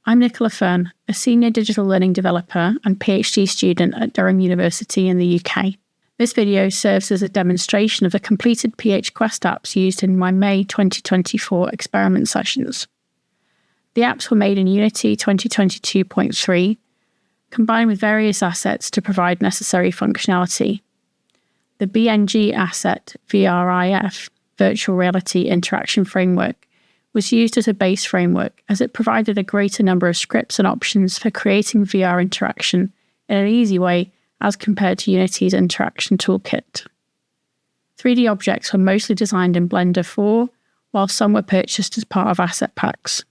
I'm Nicola Fern, a senior digital learning developer and PhD student at Durham University in the UK. This video serves as a demonstration of the completed PH Quest apps used in my May 2024 experiment sessions. The apps were made in Unity 2022.3, combined with various assets to provide necessary functionality. The BNG asset, VRIF, Virtual Reality Interaction Framework, was used as a base framework as it provided a greater number of scripts and options for creating VR interaction in an easy way as compared to Unity's interaction toolkit. 3D objects were mostly designed in Blender 4, while some were purchased as part of asset packs.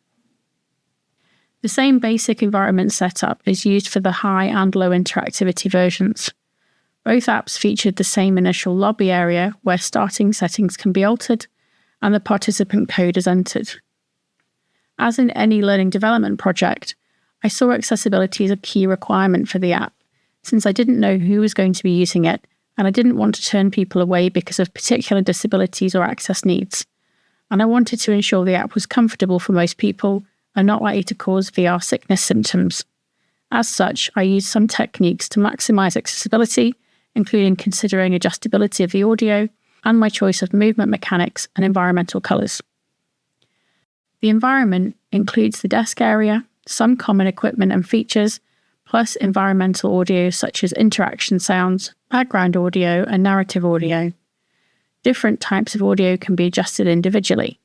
The same basic environment setup is used for the high and low interactivity versions. Both apps featured the same initial lobby area where starting settings can be altered and the participant code is entered. As in any learning development project, I saw accessibility as a key requirement for the app, since I didn't know who was going to be using it, and I didn't want to turn people away because of particular disabilities or access needs. And I wanted to ensure the app was comfortable for most people and not likely to cause VR sickness symptoms. As such, I used some techniques to maximize accessibility, including considering adjustability of the audio, and my choice of movement mechanics and environmental colours. The environment includes the desk area, some common equipment and features, plus environmental audio such as interaction sounds, background audio, and narrative audio. Different types of audio can be adjusted individually.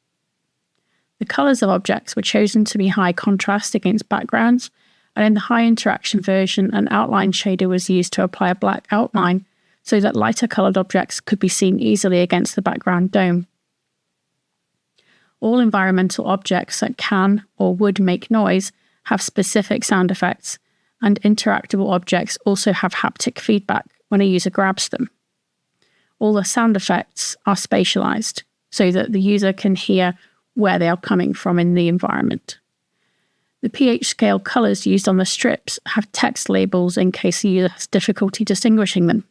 The colours of objects were chosen to be high contrast against backgrounds, and in the high interaction version, an outline shader was used to apply a black outline so that lighter coloured objects could be seen easily against the background dome. All environmental objects that can or would make noise have specific sound effects, and interactable objects also have haptic feedback when a user grabs them. All the sound effects are spatialized so that the user can hear where they are coming from in the environment. The pH scale colours used on the strips have text labels in case the user has difficulty distinguishing them.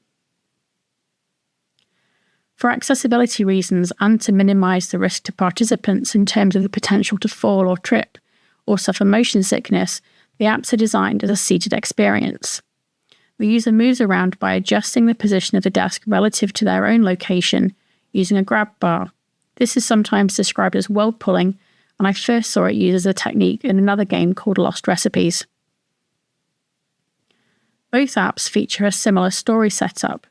For accessibility reasons and to minimise the risk to participants in terms of the potential to fall or trip or suffer motion sickness, the apps are designed as a seated experience. The user moves around by adjusting the position of the desk relative to their own location using a grab bar. This is sometimes described as world pulling, and I first saw it used as a technique in another game called Lost Recipes. Both apps feature a similar story setup,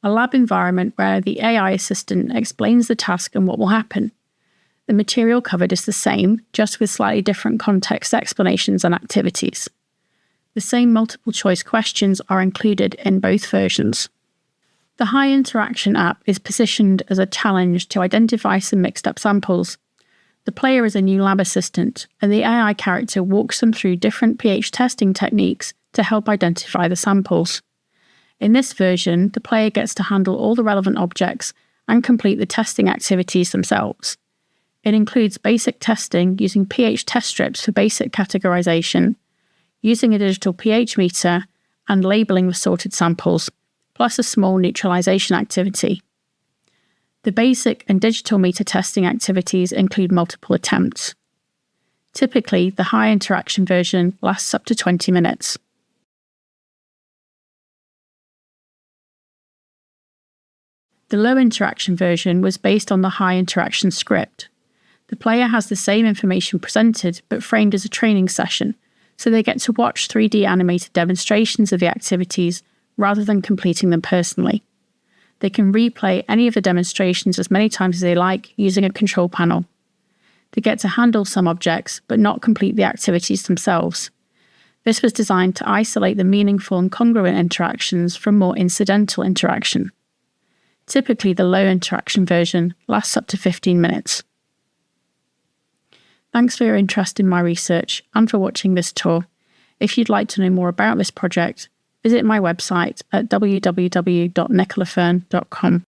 a lab environment where the AI assistant explains the task and what will happen. The material covered is the same, just with slightly different context explanations and activities. The same multiple choice questions are included in both versions. The high interaction app is positioned as a challenge to identify some mixed up samples. The player is a new lab assistant, and the AI character walks them through different pH testing techniques to help identify the samples. In this version, the player gets to handle all the relevant objects and complete the testing activities themselves. It includes basic testing using pH test strips for basic categorization, using a digital pH meter, and labeling the sorted samples, plus a small neutralization activity. The basic and digital meter testing activities include multiple attempts. Typically, the high interaction version lasts up to 20 minutes. The low interaction version was based on the high interaction script. The player has the same information presented but framed as a training session, so they get to watch 3D animated demonstrations of the activities rather than completing them personally. They can replay any of the demonstrations as many times as they like using a control panel. They get to handle some objects but not complete the activities themselves. This was designed to isolate the meaningful and congruent interactions from more incidental interaction. Typically, the low interaction version lasts up to 15 minutes. Thanks for your interest in my research and for watching this tour. If you'd like to know more about this project, visit my website at www.nicolafern.com.